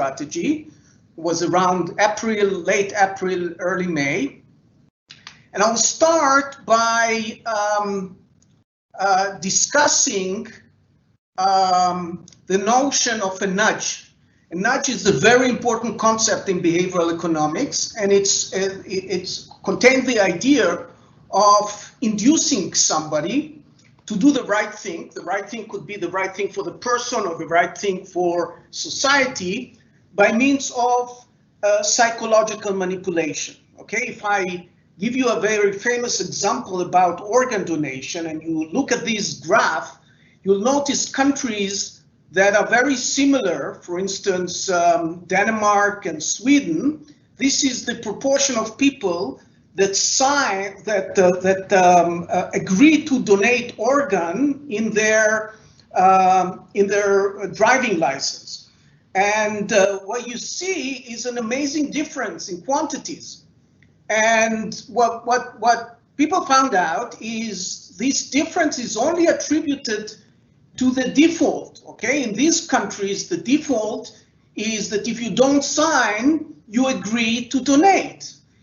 strategy. It was around April, late April, early May. And I'll start by discussing the notion of a nudge. A nudge is a very important concept in behavioral economics, and it's contains the idea of inducing somebody to do the right thing. The right thing could be the right thing for the person or the right thing for society by means of psychological manipulation. Okay, if I give you a very famous example about organ donation and you look at this graph, you'll notice countries that are very similar. For instance, Denmark and Sweden. This is the proportion of people that agree to donate organ in their driving license. And what you see is an amazing difference in quantities. And what people found out is this difference is only attributed to the default. Okay, in these countries, the default is that if you don't sign, you agree to donate.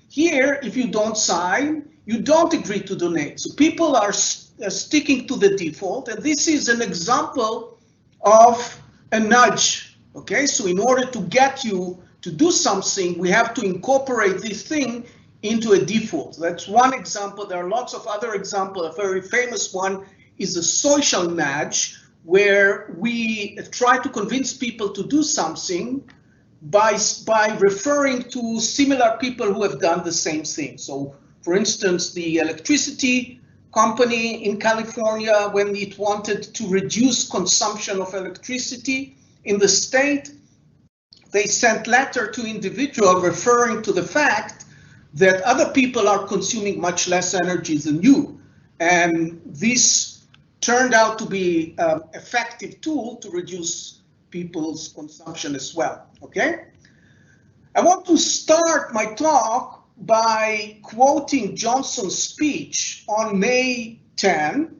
Here, if you don't sign, you don't agree to donate. So people are sticking to the default, and this is an example of a nudge. Okay, so in order to get you to do something, we have to incorporate this thing into a default. That's one example. There are lots of other examples. A very famous one is a social nudge, where we try to convince people to do something by referring to similar people who have done the same thing. So, for instance, the electricity company in California, when it wanted to reduce consumption of electricity in the state, they sent letter to individual referring to the fact that other people are consuming much less energy than you. And this turned out to be an effective tool to reduce people's consumption as well. Okay, I want to start my talk by quoting Johnson's speech on May 10,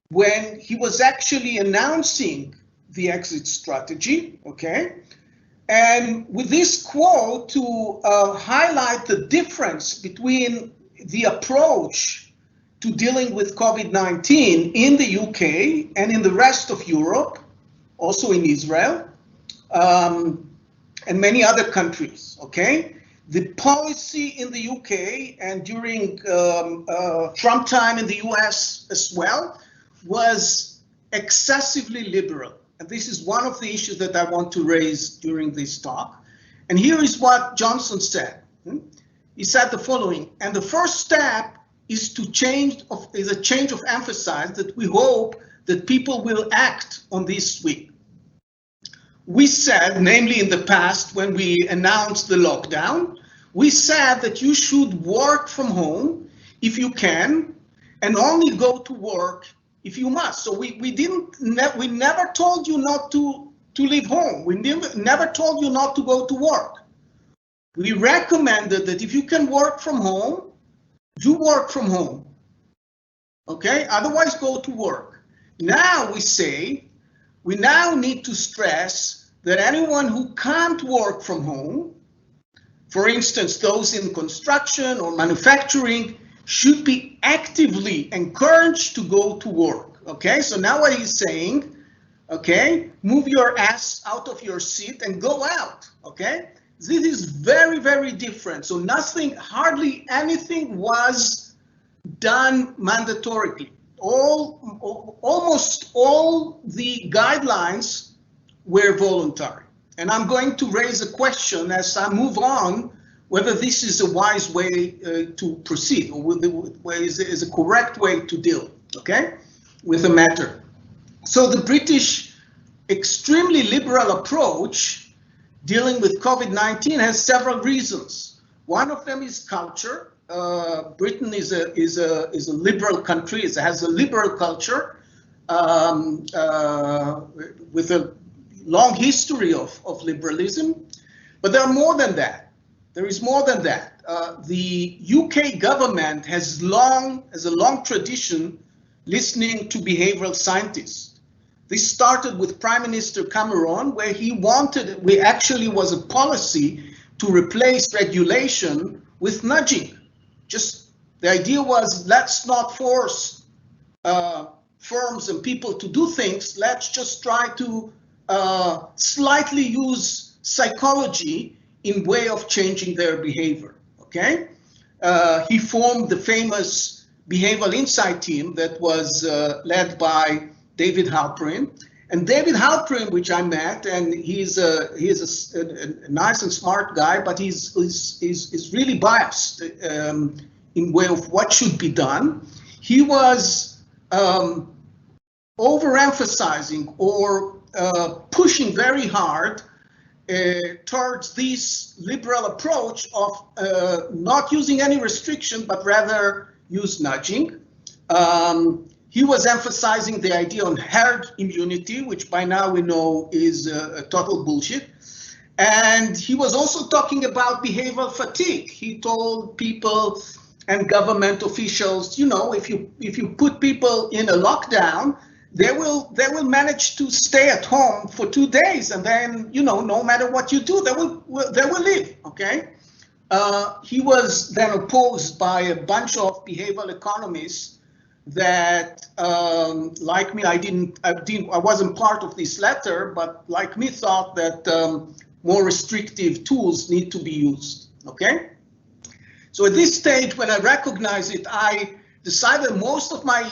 when he was actually announcing the exit strategy. Okay, and with this quote to highlight the difference between the approach to dealing with COVID-19 in the UK and in the rest of Europe, also in Israel, and many other countries, okay? The policy in the UK and during Trump time in the US as well was excessively liberal. And this is one of the issues that I want to raise during this talk. And here is what Johnson said. He said the following, and the first step is a change of emphasis that we hope that people will act on this week. We said, namely in the past when we announced the lockdown, we said that you should work from home if you can and only go to work if you must. So we never told you not to leave home. We never told you not to go to work. We recommended that if you can work from home, do work from home, okay? Otherwise, go to work. Now we say, we now need to stress that anyone who can't work from home, for instance, those in construction or manufacturing, should be actively encouraged to go to work, okay? So now what he's saying, okay, move your ass out of your seat and go out, okay? This is very, very different. So nothing, hardly anything was done mandatorily. Almost all the guidelines were voluntary. And I'm going to raise a question as I move on, whether this is a wise way to proceed, or whether is a correct way to deal, okay, with the matter. So the British extremely liberal approach dealing with COVID-19 has several reasons. One of them is culture. Britain is a liberal country. It has a liberal culture with a long history of liberalism. But there are more than that. There is more than that. The UK government has a long tradition listening to behavioral scientists. This started with Prime Minister Cameron, where he wanted, we actually was a policy to replace regulation with nudging. Just the idea was, let's not force firms and people to do things. Let's just try to slightly use psychology in way of changing their behavior. Okay, he formed the famous behavioral insight team that was led by David Halperin. And David Halperin, which I met, and he's a nice and smart guy, but he's really biased in way of what should be done. He was overemphasizing or pushing very hard towards this liberal approach of not using any restriction, but rather use nudging. He was emphasizing the idea on herd immunity, which by now we know is a total bullshit. And he was also talking about behavioral fatigue. He told people and government officials, you know, if you put people in a lockdown, they will manage to stay at home for 2 days, and then, you know, no matter what you do, they will live. Okay. He was then opposed by a bunch of behavioral economists that, like me, I wasn't part of this letter, but like me, thought that more restrictive tools need to be used. Okay. So at this stage, when I recognize it, I decided most of my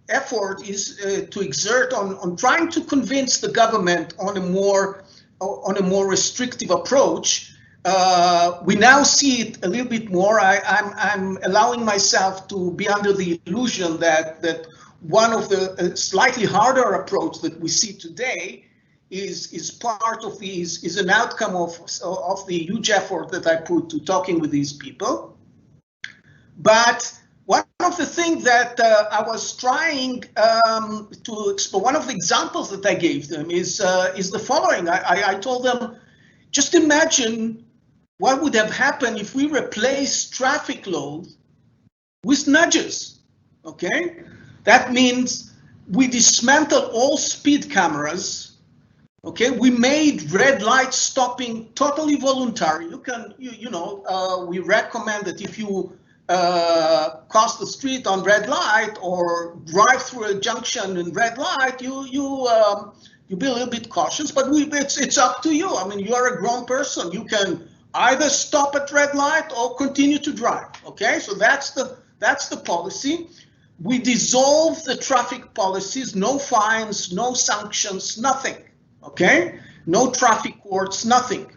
effort is to exert on trying to convince the government on a more restrictive approach. We now see it a little bit more. I'm allowing myself to be under the illusion that one of the slightly harder approach that we see today is part of these, is an outcome of the huge effort that I put to talking with these people. But one of the things that I was trying to explore, one of the examples that I gave them is the following. I told them, just imagine what would have happened if we replace traffic load with nudges. Okay, that means we dismantle all speed cameras. Okay, we made red light stopping totally voluntary. You can, we recommend that if you cross the street on red light or drive through a junction in red light, you be a little bit cautious, but it's up to you. I mean, you are a grown person. You can either stop at red light or continue to drive. Okay, so that's the policy. We dissolve the traffic policies, no fines, no sanctions, nothing. Okay, no traffic courts, nothing.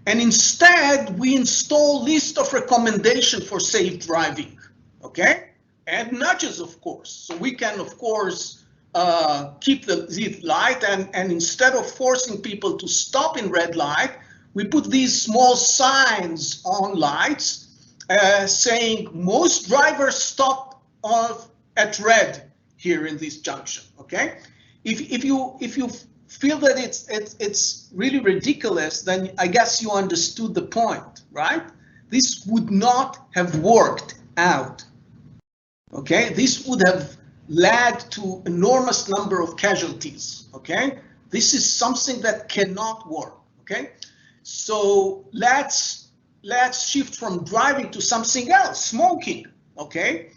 And instead, we install list of recommendations for safe driving, okay? And nudges, of course. So we can, of course, keep the light, and instead of forcing people to stop in red light, we put these small signs on lights saying most drivers stop at red here in this junction, okay? If you feel that it's really ridiculous, then I guess you understood the point, right? This would not have worked out. Okay, this would have led to enormous number of casualties. Okay, this is something that cannot work. Okay, so let's shift from driving to something else, smoking. Okay,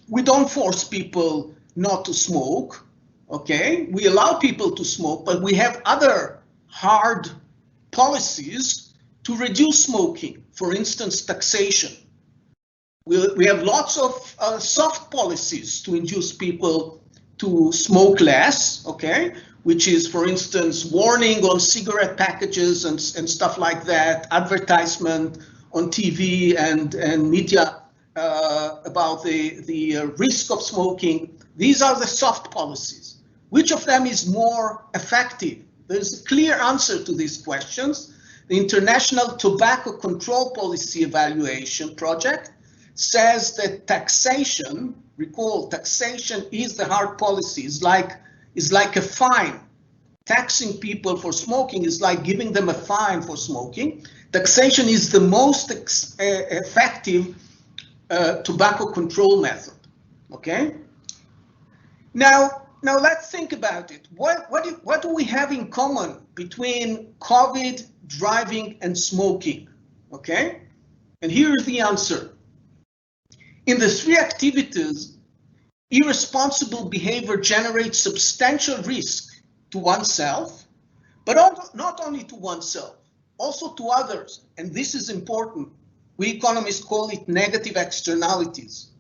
we don't force people not to smoke. Okay, we allow people to smoke, but we have other hard policies to reduce smoking. For instance, taxation. We have lots of soft policies to induce people to smoke less, okay, which is, for instance, warning on cigarette packages and stuff like that, advertisement on TV and media about the risk of smoking. These are the soft policies. Which of them is more effective? There's a clear answer to these questions. The International Tobacco Control Policy Evaluation Project says that taxation, recall, taxation is the hard policy, is like a fine. Taxing people for smoking is like giving them a fine for smoking. Taxation is the most effective tobacco control method, okay? Now, Now let's think about it. What do we have in common between COVID, driving, and smoking? Okay, and here is the answer. In the three activities, irresponsible behavior generates substantial risk to oneself, but not only to oneself, also to others. And this is important. We economists call it negative externalities.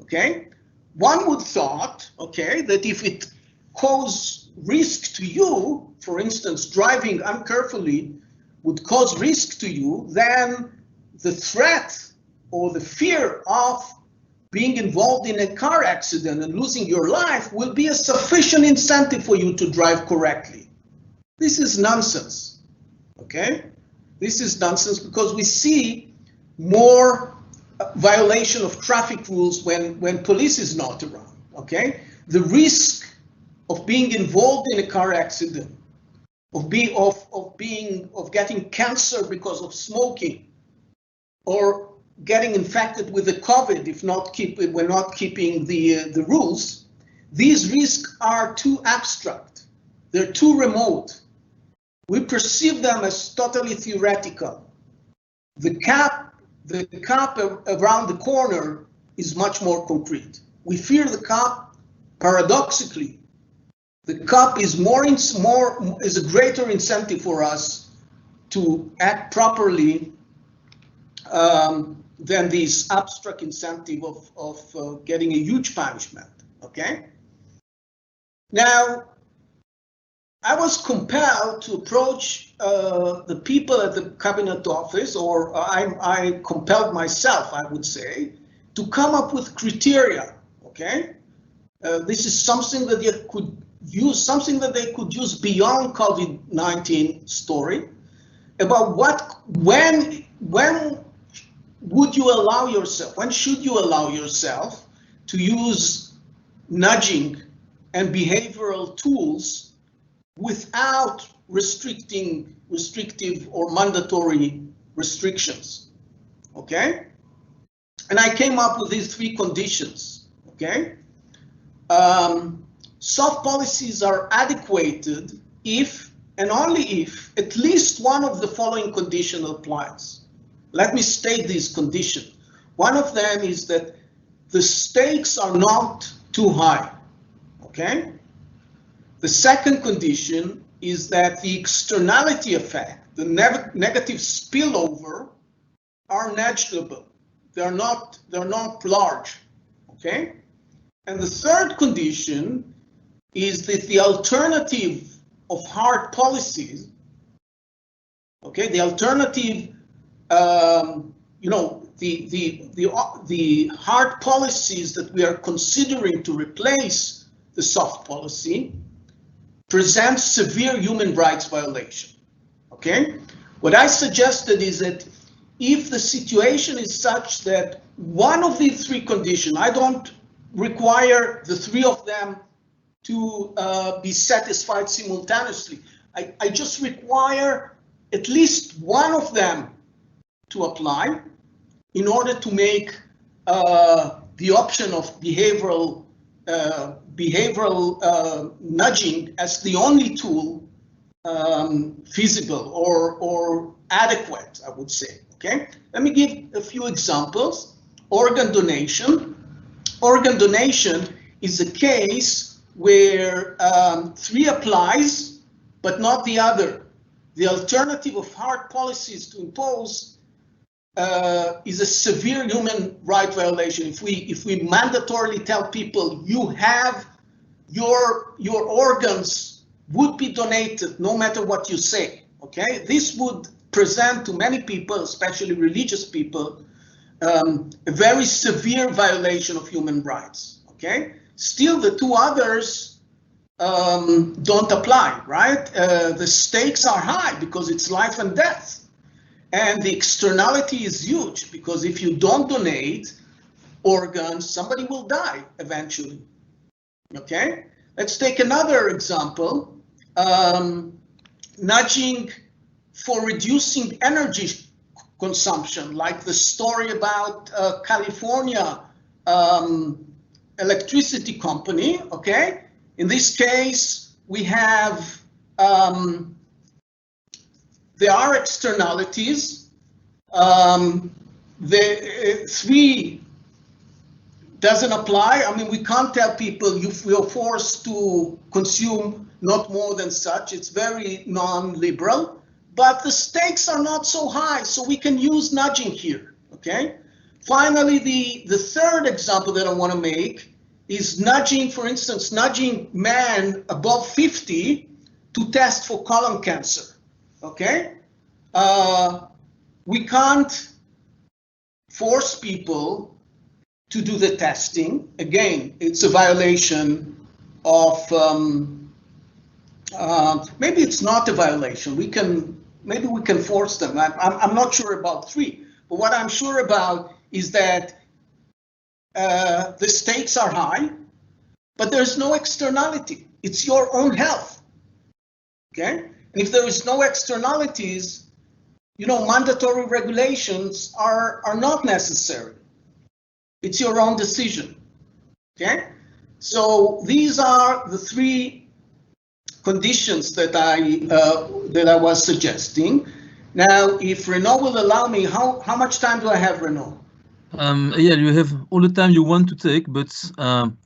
Okay, one would thought, okay, that if it causes risk to you, for instance, driving uncarefully would cause risk to you, then the threat or the fear of being involved in a car accident and losing your life will be a sufficient incentive for you to drive correctly. This is nonsense, okay? This is nonsense because we see more violation of traffic rules when police is not around, okay? The risk of being involved in a car accident, of getting cancer because of smoking, or getting infected with the COVID if we're not keeping the rules, these risks are too abstract. They're too remote. We perceive them as totally theoretical. The cap around the corner is much more concrete. We fear the cop. Paradoxically, the cop is is a greater incentive for us to act properly than this abstract incentive of getting a huge punishment. Okay. Now, I was compelled to approach the people at the cabinet office, or I compelled myself, I would say, to come up with criteria. Okay, this is something that they could use, beyond COVID-19 story, about when would you allow yourself, when should you allow yourself to use nudging and behavioral tools without restrictive or mandatory restrictions, okay? And I came up with these three conditions, okay? Soft policies are adequate if, and only if, at least one of the following condition applies. Let me state these conditions. One of them is that the stakes are not too high, okay? The second condition is that the externality effect, the negative spillover, are negligible. They're not large, okay? And the third condition is that the alternative of hard policies, okay, the alternative, the hard policies that we are considering to replace the soft policy present severe human rights violation, okay? What I suggested is that if the situation is such that one of these three conditions, I don't require the three of them to be satisfied simultaneously. I just require at least one of them to apply in order to make the option of behavioral nudging as the only tool feasible or adequate, I would say, okay? Let me give a few examples. Organ donation. Organ donation is a case where three applies, but not the other. The alternative of hard policies to impose is a severe human right violation. If we mandatorily tell people you have your organs would be donated no matter what you say, okay? This would present to many people, especially religious people, a very severe violation of human rights, okay? Still, the two others don't apply, right? The stakes are high because it's life and death. And the externality is huge because if you don't donate organs, somebody will die eventually, okay? Let's take another example. Nudging for reducing energy consumption, like the story about California electricity company, okay? In this case, we have, there are externalities. The 3 doesn't apply. I mean, we can't tell people you're forced to consume not more than such. It's very non-liberal, but the stakes are not so high, so we can use nudging here, okay? Finally, the third example that I want to make is nudging, for instance, nudging men above 50 to test for colon cancer, okay? We can't force people to do the testing. Again, it's a violation of, maybe it's not a violation. Maybe we can force them. I'm not sure about 3, but what I'm sure about is that the stakes are high, but there's no externality. It's your own health, okay? And if there is no externalities, you know, mandatory regulations are not necessary. It's your own decision, okay? So these are the 3 conditions that I was suggesting. Now, if Renaud will allow me, how much time do I have, Renaud? Yeah, you have all the time you want to take, but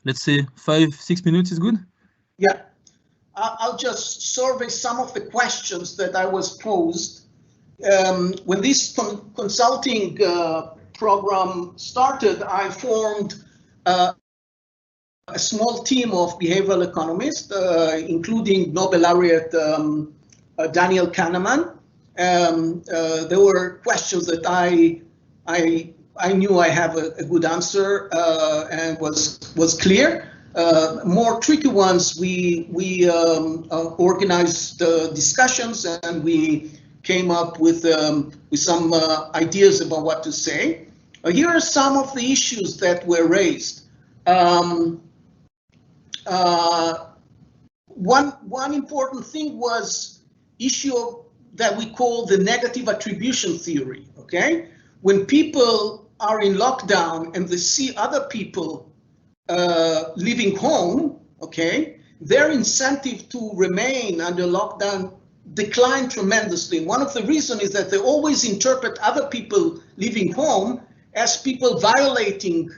let's say 5-6 minutes is good. Yeah, I'll just survey some of the questions that I was posed. When this consulting program started, I formed a small team of behavioral economists, including Nobel laureate Daniel Kahneman. There were questions that I knew I have a good answer and was clear. More tricky ones, we organized discussions, and we came up with some ideas about what to say. Here are some of the issues that were raised. One important thing was issue that we call the negative attribution theory, okay? When people are in lockdown and they see other people leaving home, okay, their incentive to remain under lockdown decline tremendously. One of the reasons is that they always interpret other people leaving home as people violating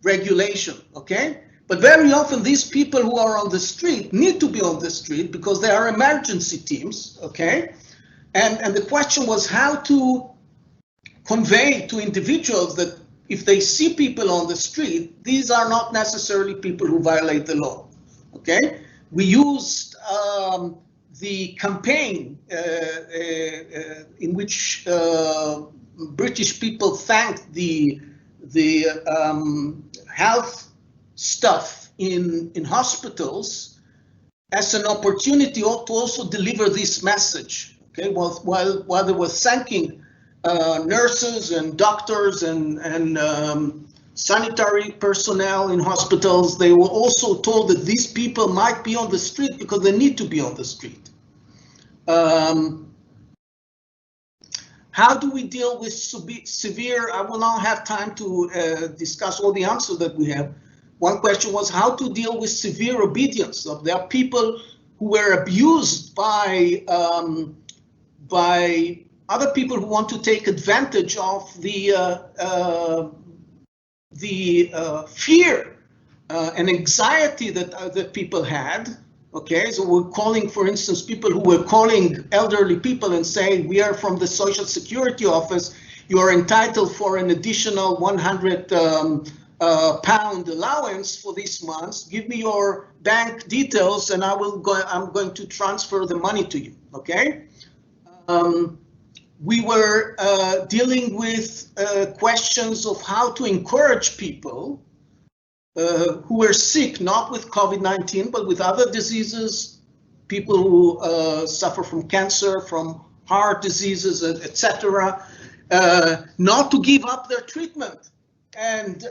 regulation, okay? But very often these people who are on the street need to be on the street because they are emergency teams, okay? And the question was how to convey to individuals that if they see people on the street, these are not necessarily people who violate the law, okay? We used the campaign in which British people thanked the health stuff in hospitals as an opportunity to also deliver this message. Okay, while they were thanking nurses and doctors and sanitary personnel in hospitals, they were also told that these people might be on the street because they need to be on the street. How do we deal with severe? I will not have time to discuss all the answers that we have. One question was how to deal with severe obedience. So there are people who were abused by other people who want to take advantage of the fear and anxiety that people had. Okay, so we're calling, for instance, people who were calling elderly people and saying, we are from the Social Security Office, you are entitled for an additional 100 pound allowance for this month. Give me your bank details and I'm going to transfer the money to you, okay? We were dealing with questions of how to encourage people who were sick, not with COVID-19, but with other diseases, people who suffer from cancer, from heart diseases, etc., not to give up their treatment and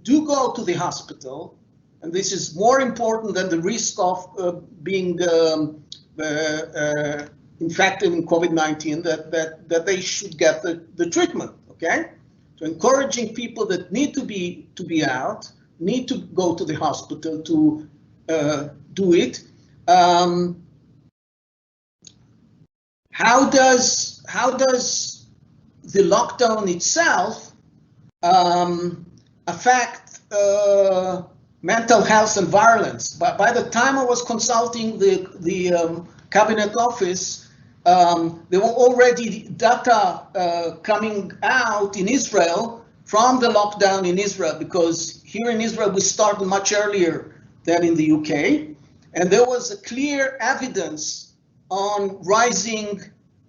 do go to the hospital. And this is more important than the risk of being infected in COVID-19, that they should get the treatment, okay? So encouraging people that need to be out, need to go to the hospital to do it. How does the lockdown itself affect mental health and violence? But by the time I was consulting the cabinet office, there were already data coming out in Israel from the lockdown in Israel, because here in Israel we started much earlier than in the UK, and there was a clear evidence on rising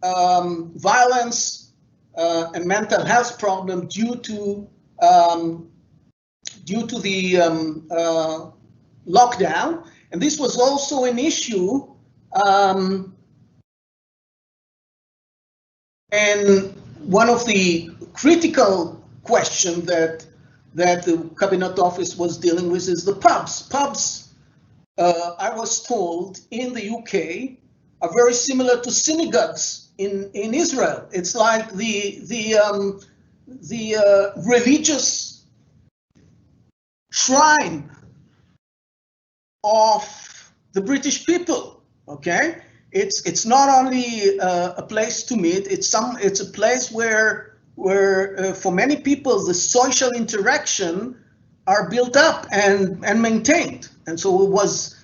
violence and mental health problem due to the lockdown. And this was also an issue, and one of the critical questions that the cabinet office was dealing with is the pubs. Pubs, I was told, in the UK are very similar to synagogues in Israel. It's like the religious shrine of the British people. Okay, it's not only a place to meet. It's a place where for many people the social interaction are built up and maintained, and so it was.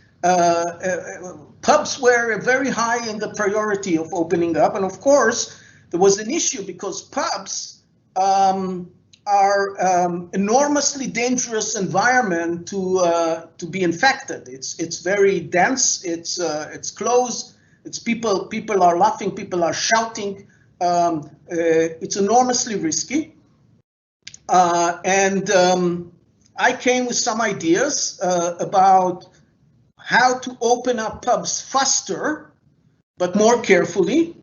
Pubs were very high in the priority of opening up, and of course there was an issue because pubs are enormously dangerous environment to be infected. It's very dense. It's closed. It's people are laughing. People are shouting. It's enormously risky. And I came with some ideas about how to open up pubs faster, but more carefully.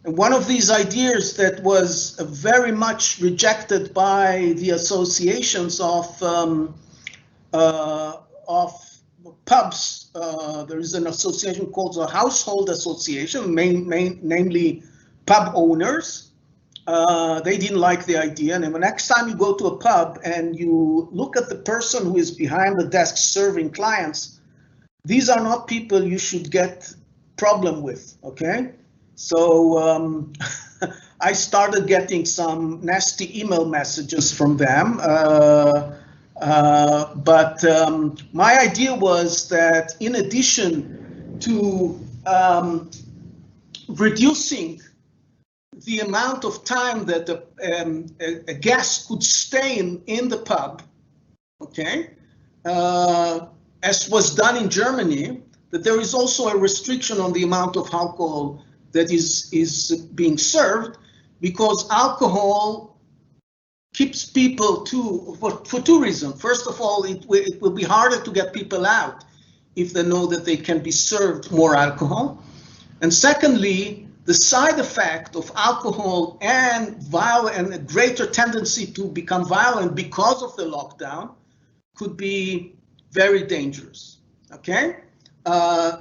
And one of these ideas that was very much rejected by the associations of pubs. There is an association called the Household Association, namely pub owners. They didn't like the idea, and the next time you go to a pub and you look at the person who is behind the desk serving clients, these are not people you should get problem with, okay? So I started getting some nasty email messages from them, but my idea was that in addition to reducing the amount of time that a guest could stay in the pub, okay, as was done in Germany, that there is also a restriction on the amount of alcohol that is being served, because alcohol keeps people for two reasons. First of all, it will be harder to get people out if they know that they can be served more alcohol. And secondly, the side effect of alcohol and a greater tendency to become violent because of the lockdown could be very dangerous, okay?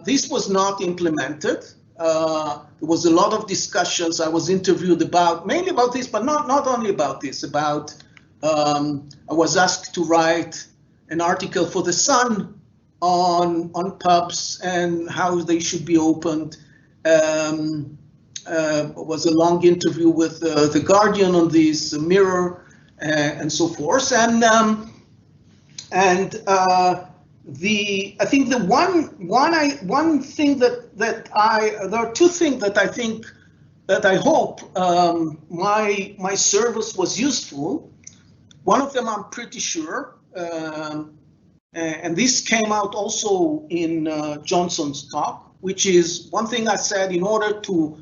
This was not implemented. There was a lot of discussions. I was interviewed mainly about this, but not only about this, I was asked to write an article for The Sun on pubs and how they should be opened. It was a long interview with The Guardian on this, Mirror, and so forth. I think the one thing there are two things that I think that I hope my service was useful. One of them I'm pretty sure, and this came out also in Johnson's talk, which is one thing I said: in order to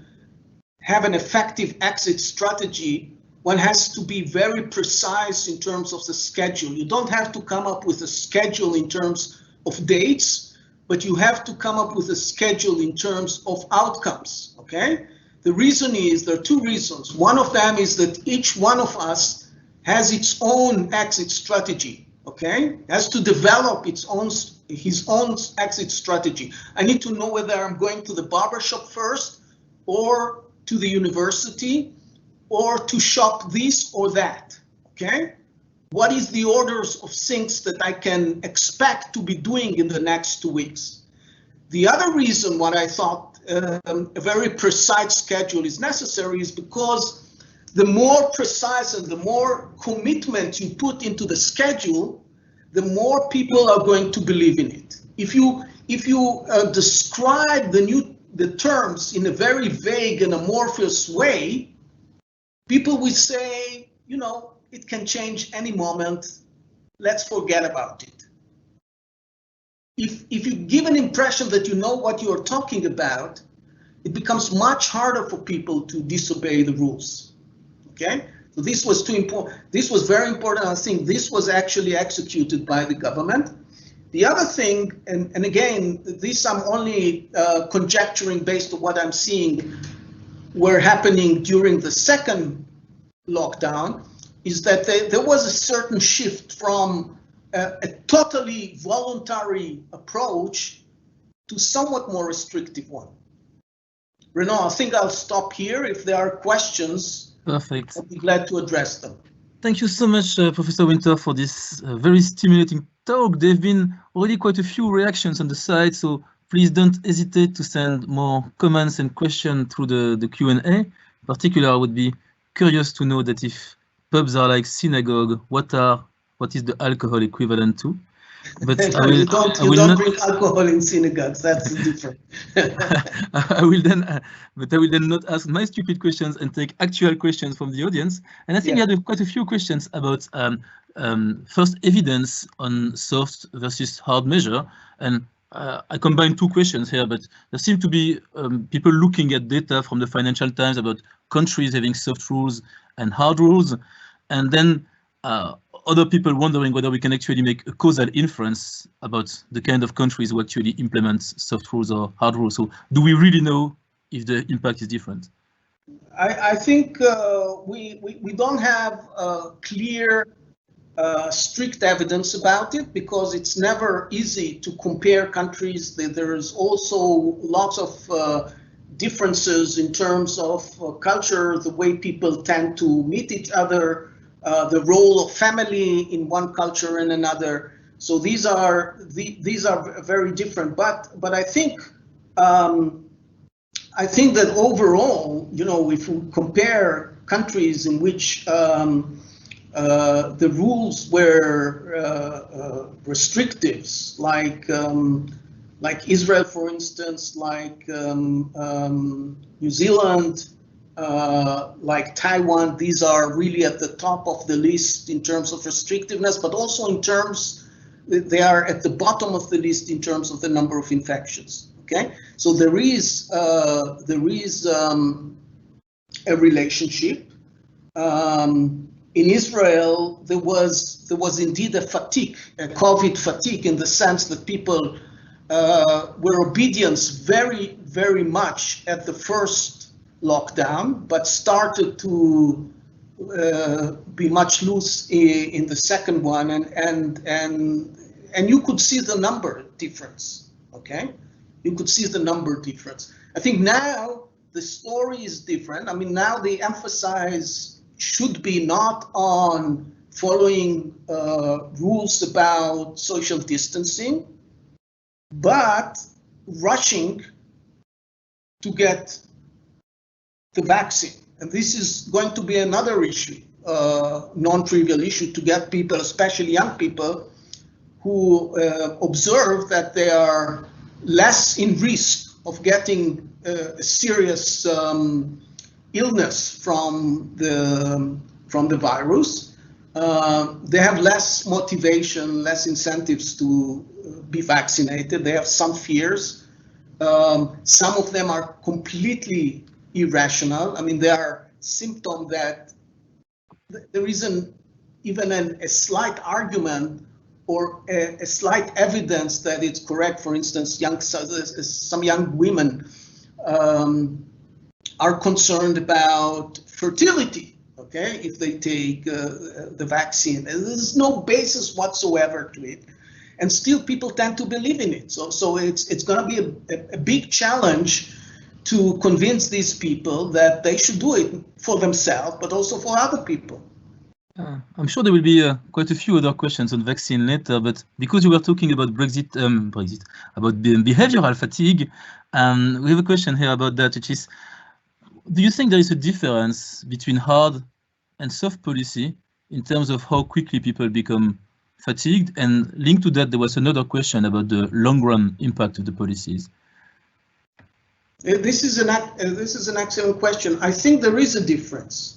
have an effective exit strategy, one has to be very precise in terms of the schedule. You don't have to come up with a schedule in terms of dates, but you have to come up with a schedule in terms of outcomes, okay? The reason is, there are two reasons. One of them is that each one of us has its own exit strategy, okay? Has to develop his own exit strategy. I need to know whether I'm going to the barbershop first, or to the university, or to shop this or that, okay? what is the orders of things that I can expect to be doing in the next 2 weeks. The other reason why I thought a very precise schedule is necessary is because the more precise and the more commitment you put into the schedule, the more people are going to believe in it. If you describe the terms in a very vague and amorphous way, people will say, you know, it can change any moment. Let's forget about it. If you give an impression that you know what you are talking about, it becomes much harder for people to disobey the rules. Okay, so this was too important. This was very important. I think this was actually executed by the government. The other thing, and again, this I'm only conjecturing based on what I'm seeing were happening during the second lockdown, is that there was a certain shift from a totally voluntary approach to somewhat more restrictive one. Renaud, I think I'll stop here. If there are questions, perfect. I'll be glad to address them. Thank you so much, Professor Winter, for this very stimulating talk. There have been already quite a few reactions on the site, so please don't hesitate to send more comments and questions through the Q&A. In particular, I would be curious to know that if pubs are like synagogue, what is the alcohol equivalent to? But you don't drink alcohol in synagogues. That's different. I will then not ask my stupid questions and take actual questions from the audience. And I think we had quite a few questions about first evidence on soft versus hard measure. And I combined two questions here, but there seem to be people looking at data from the Financial Times about countries having soft rules and hard rules, and then other people wondering whether we can actually make a causal inference about the kind of countries who actually implement soft rules or hard rules. So do we really know if the impact is different? I think we don't have clear, strict evidence about it, because it's never easy to compare countries. There's also lots of differences in terms of culture, the way people tend to meet each other, the role of family in one culture and another. So these are very different. But I think that overall, you know, if we compare countries in which the rules were restrictives, like Israel, for instance, like New Zealand, like Taiwan, these are really at the top of the list in terms of restrictiveness, but also in terms, they are at the bottom of the list in terms of the number of infections. Okay, so there is a relationship. In Israel, there was indeed a fatigue, a COVID fatigue, in the sense that people were obedient very, very much at the first lockdown, but started to be much loose in the second one, and you could see the number difference. Okay, you could see the number difference. I think now the story is different. I mean, now the emphasis should be not on following rules about social distancing, but rushing to get the vaccine. And this is going to be another issue, non-trivial issue, to get people, especially young people, who observe that they are less in risk of getting a serious illness from the virus. They have less motivation, less incentives to be vaccinated. They have some fears. Some of them are completely irrational. I mean, there are symptoms that there isn't even a slight argument or a slight evidence that it's correct. For instance, some young women are concerned about fertility, okay, if they take the vaccine. There's no basis whatsoever to it, and still people tend to believe in it. So it's going to be a big challenge to convince these people that they should do it for themselves, but also for other people. I'm sure there will be quite a few other questions on vaccine later, but because you were talking about Brexit, about behavioral fatigue, we have a question here about that, which is, do you think there is a difference between hard and soft policy in terms of how quickly people become fatigued? And linked to that, there was another question about the long-run impact of the policies. This is an excellent question. I think there is a difference.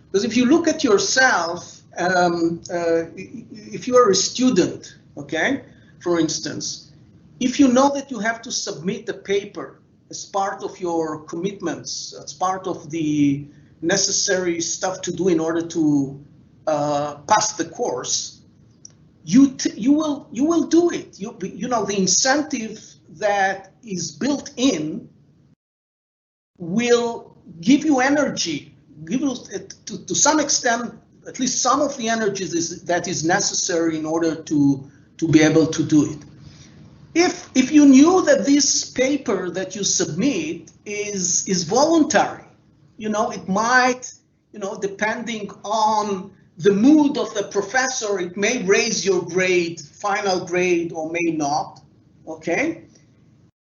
Because if you look at yourself, if you are a student, okay, for instance, if you know that you have to submit a paper as part of your commitments, as part of the necessary stuff to do in order to pass the course, you will do it. You know, the incentive that is built in will give you energy. Give you, to some extent, at least some of the energy that is necessary in order to be able to do it. If you knew that this paper that you submit is voluntary, you know, it might, you know, depending on the mood of the professor, it may raise your grade, final grade, or may not, okay?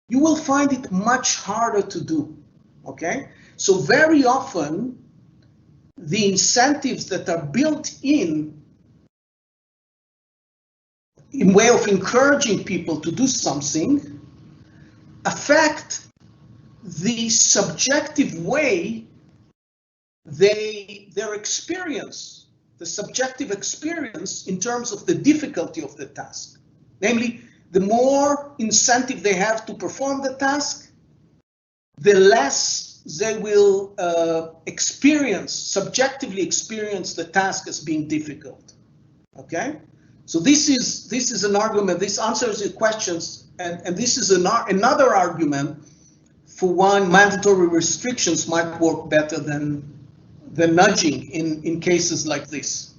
You will find it much harder to do, okay? So very often, the incentives that are built in way of encouraging people to do something affect the subjective way their experience, the subjective experience in terms of the difficulty of the task. Namely, the more incentive they have to perform the task, the less they will subjectively experience the task as being difficult. Okay, so this is an argument. This answers your questions, and this is another argument for why mandatory restrictions might work better than nudging in cases like this.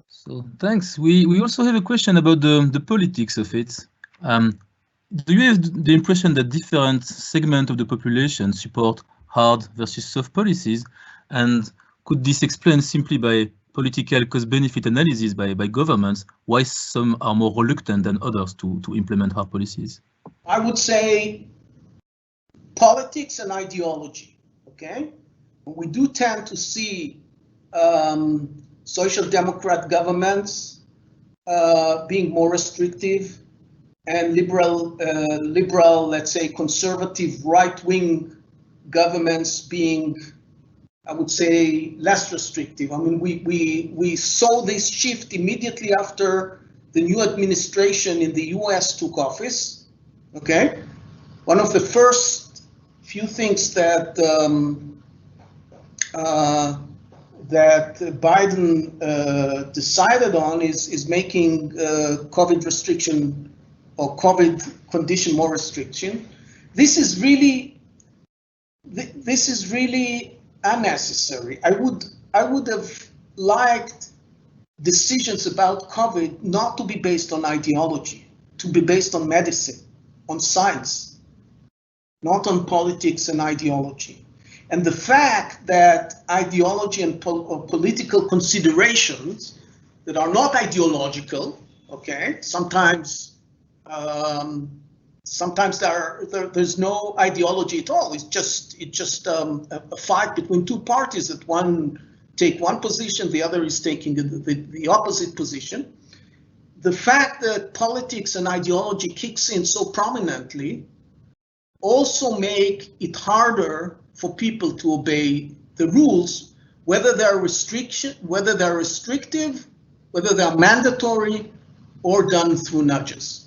So thanks. We also have a question about the politics of it. Do you have the impression that different segments of the population support hard versus soft policies? And could this explain simply by political cost-benefit analysis by governments why some are more reluctant than others to implement hard policies? I would say politics and ideology, okay? We do tend to see social democrat governments being more restrictive and liberal, let's say conservative right-wing governments being, I would say, less restrictive. I mean, we saw this shift immediately after the new administration in the US took office, okay? One of the first few things that that Biden decided on is making COVID restriction or COVID condition more restriction. This is really unnecessary. I would have liked decisions about COVID not to be based on ideology, to be based on medicine, on science, not on politics and ideology. And the fact that ideology and political considerations that are not ideological, okay, sometimes there's no ideology at all. It's just a fight between two parties that one take one position, the other is taking the opposite position. The fact that politics and ideology kicks in so prominently also make it harder for people to obey the rules, whether they're restrictive, whether they're mandatory, or done through nudges.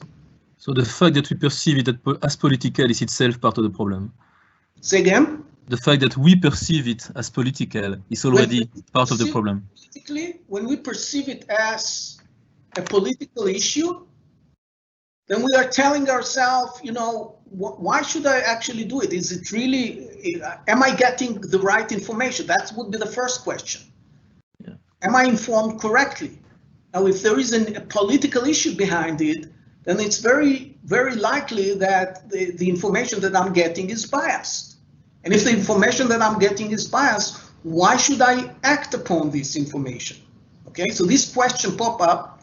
So the fact that we perceive it as political is itself part of the problem. Say again? The fact that we perceive it as political is already part of the problem. Politically, when we perceive it as a political issue, then we are telling ourselves, you know, why should I actually do it? Is it really, am I getting the right information? That would be the first question. Yeah. Am I informed correctly? Now, if there is a political issue behind it, then it's very, very likely that the information that I'm getting is biased. And if the information that I'm getting is biased, why should I act upon this information? Okay, so this question pop up,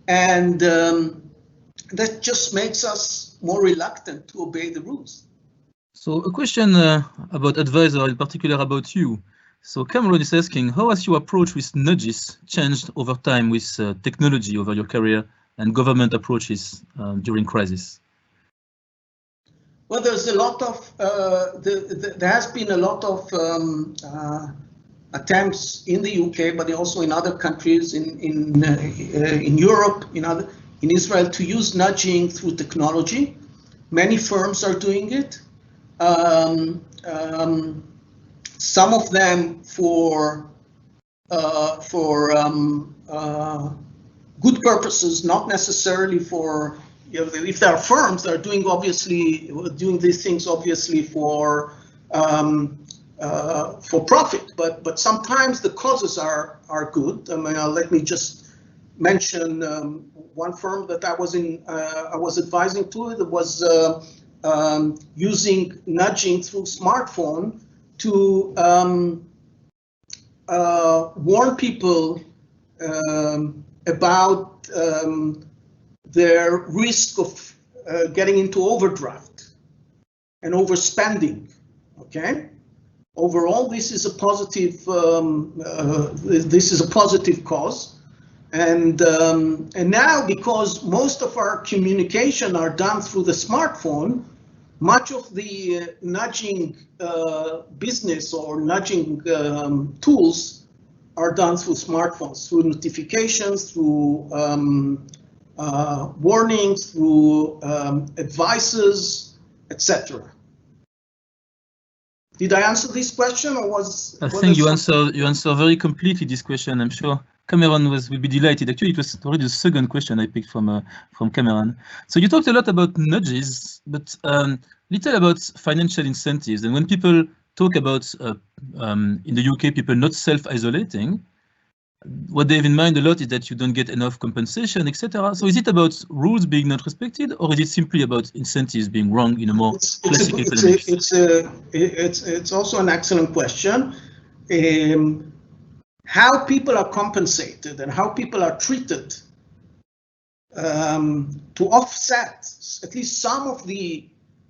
and that just makes us more reluctant to obey the rules. So a question about advisor, in particular about you. So Cameron is asking, how has your approach with nudges changed over time with technology over your career and government approaches during crisis? Well, there's a lot of, there has been a lot of attempts in the UK, but also in other countries, in Europe, in Israel, to use nudging through technology. Many firms are doing it. Some of them for good purposes, not necessarily for, if there are firms that are doing these things obviously for profit, but sometimes the causes are good. I mean, let me just mention one firm that I was advising to that was using nudging through smartphone to warn people about their risk of getting into overdraft and overspending. Okay, overall, this is a positive. This is a positive cause, and now, because most of our communication are done through the smartphone, much of the nudging business or nudging tools are done through smartphones, through notifications, through warnings, through advices, etc. Did I answer this question, or was? I think you answer very completely this question. I'm sure Cameron will be delighted. Actually, it was already the second question I picked from Cameron. So you talked a lot about nudges, but little about financial incentives. And when people talk about in the UK, people not self-isolating, what they have in mind a lot is that you don't get enough compensation, etc. So is it about rules being not respected, or is it simply about incentives being wrong in a more classic economics? It's also an excellent question. How people are compensated and how people are treated to offset at least some of the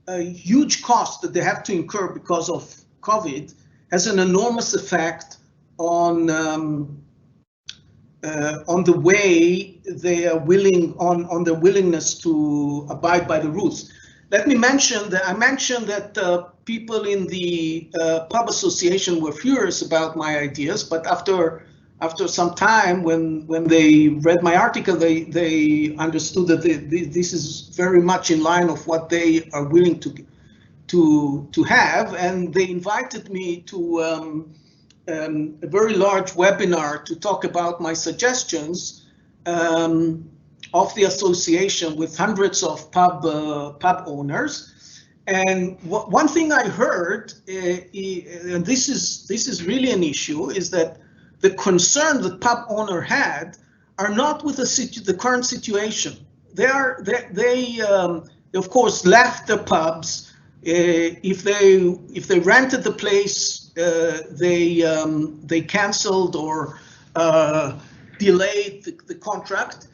huge costs that they have to incur because of COVID has an enormous effect on the way they are on their willingness to abide by the rules. Let me mention that I mentioned that people in the pub association were furious about my ideas, but after some time, when they read my article, they understood that this is very much in line of what they are willing to have, and they invited me to a very large webinar to talk about my suggestions of the association with hundreds of pub owners. And one thing I heard, and this is really an issue, is that the concern that pub owner had are not with the current situation. They of course left the pubs. If they rented the place, they canceled or delayed the contract.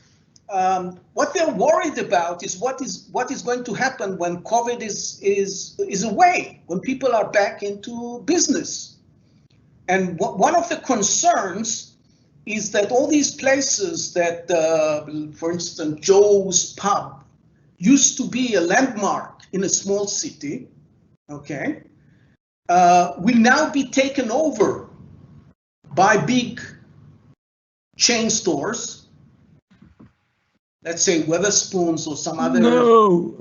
What they're worried about is what is going to happen when COVID is away, when people are back into business. And one of the concerns is that all these places that, for instance, Joe's Pub used to be a landmark in a small city, okay, will now be taken over by big chain stores. Let's say Wetherspoons or some other. No,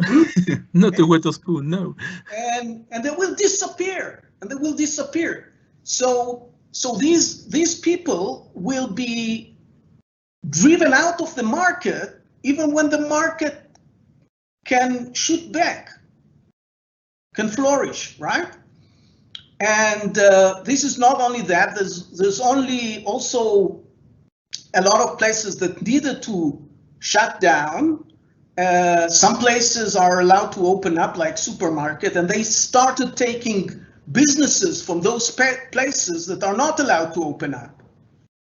not a Wetherspoon, no. And they will disappear, and they will disappear. So these people will be driven out of the market even when the market can shoot back, can flourish, right? And this is not only that. There's only also a lot of places that needed to shut down. Some places are allowed to open up, like supermarket, and they started taking businesses from those places that are not allowed to open up.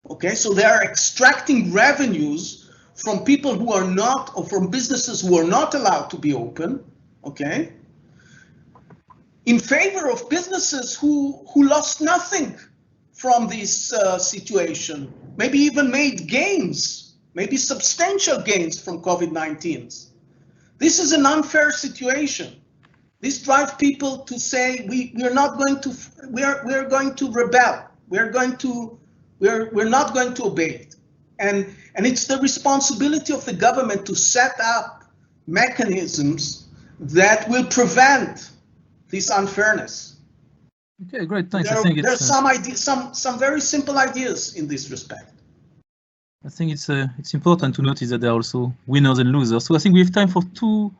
Okay, so they are extracting revenues from people who are not, or from businesses who are not allowed to be open, okay, in favor of businesses who lost nothing from this situation, maybe even made gains, maybe substantial gains from COVID-19. This is an unfair situation. This drives people to say we're not going to, we're going to rebel. We're not going to obey it. And it's the responsibility of the government to set up mechanisms that will prevent this unfairness. Okay, great, thanks. I think there's some ideas, some very simple ideas in this respect. I think it's important to notice that there are also winners and losers. So I think we have time for two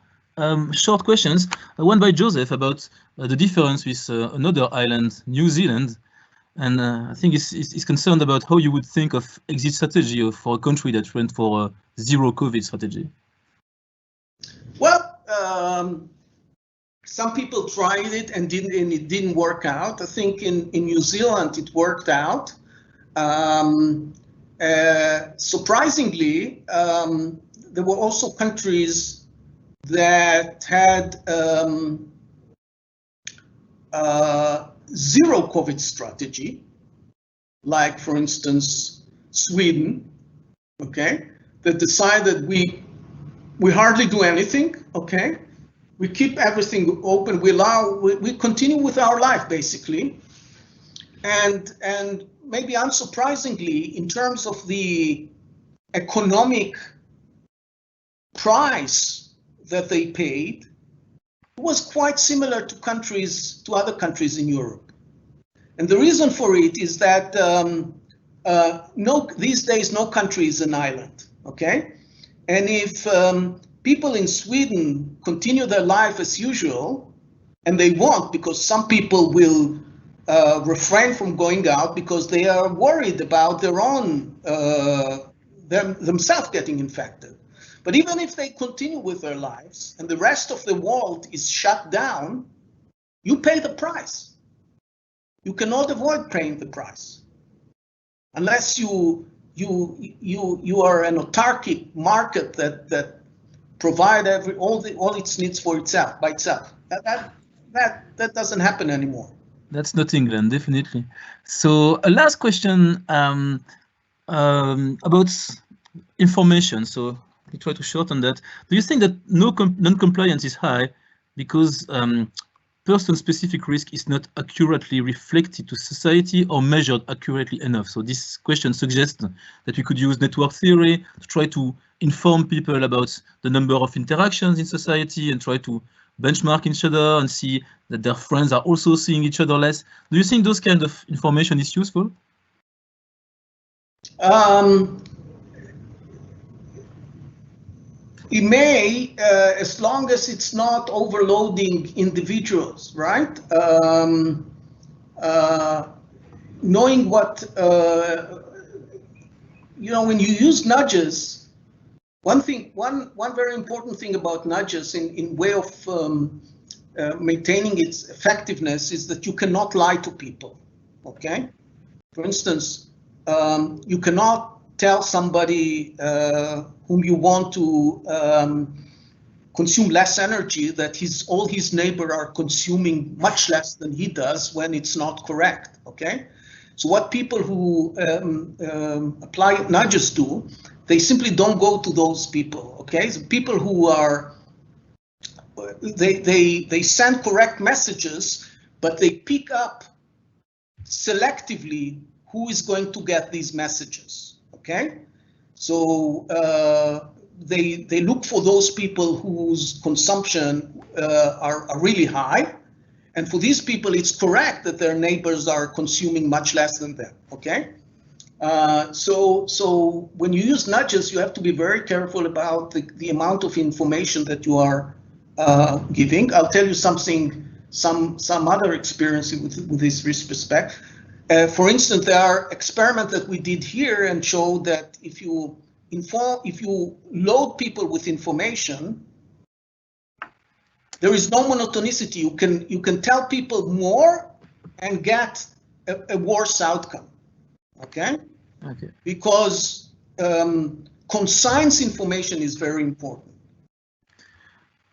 short questions. One by Joseph about the difference with another island, New Zealand, and I think he's concerned about how you would think of exit strategy for a country that went for a zero COVID strategy. Well, some people tried it and it didn't work out. I think in New Zealand it worked out. Surprisingly, there were also countries that had zero COVID strategy, like for instance Sweden, okay, that decided we hardly do anything, okay, we keep everything open, we continue with our life basically, and maybe unsurprisingly, in terms of the economic price that they paid, it was quite similar to other countries in Europe. And the reason for it is that these days no country is an island, okay? And if people in Sweden continue their life as usual, and they won't, because some people will refrain from going out because they are worried about their own themselves getting infected. But even if they continue with their lives and the rest of the world is shut down, you pay the price. You cannot avoid paying the price unless you are an autarkic market that provide all its needs for itself by itself. That doesn't happen anymore. That's not England, definitely. So a last question about information. So we try to shorten that. Do you think that non-compliance is high because person-specific risk is not accurately reflected to society or measured accurately enough? So this question suggests that we could use network theory to try to inform people about the number of interactions in society and try to benchmark each other and see that their friends are also seeing each other less. Do you think those kind of information is useful? It may, as long as it's not overloading individuals, right? Knowing what, when you use nudges, one very important thing about nudges in way of maintaining its effectiveness is that you cannot lie to people, okay? For instance, you cannot tell somebody whom you want to consume less energy that all his neighbors are consuming much less than he does when it's not correct, okay? So what people who apply nudges do, they simply don't go to those people, okay? So people who are, they send correct messages, but they pick up selectively who is going to get these messages, okay? So they look for those people whose consumption are really high, and for these people it's correct that their neighbors are consuming much less than them, okay? So when you use nudges, you have to be very careful about the amount of information that you are giving. I'll tell you something, some other experience with this respect. For instance, there are experiments that we did here and showed that if you load people with information, there is no monotonicity. You can tell people more and get a worse outcome. Okay, Okay. Because conscience information is very important.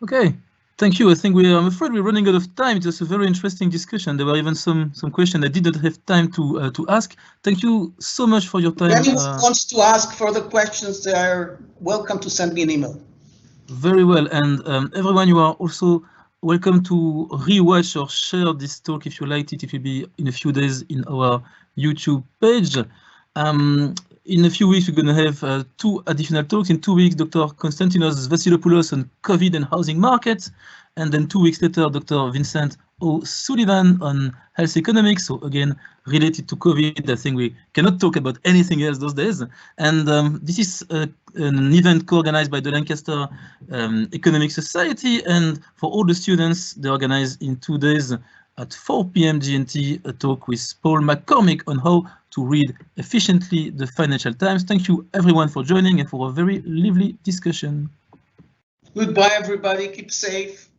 Okay. Thank you. I think I'm afraid we're running out of time. It was a very interesting discussion. There were even some questions I didn't have time to ask. Thank you so much for your time. If anyone wants to ask further questions, they are welcome to send me an email. Very well. And everyone, you are also welcome to rewatch or share this talk if you liked it. It will be in a few days in our YouTube page. In a few weeks, we're going to have 2 additional talks. In 2 weeks, Dr. Konstantinos Vassilopoulos on COVID and housing markets. And then 2 weeks later, Dr. Vincent O'Sullivan on health economics. So again, related to COVID, I think we cannot talk about anything else those days. And this is an event co-organized by the Lancaster Economic Society. And for all the students, they organize in 2 days at 4 p.m. GMT, a talk with Paul McCormick on how to read efficiently the Financial Times. Thank you everyone for joining and for a very lively discussion. Goodbye, everybody. Keep safe.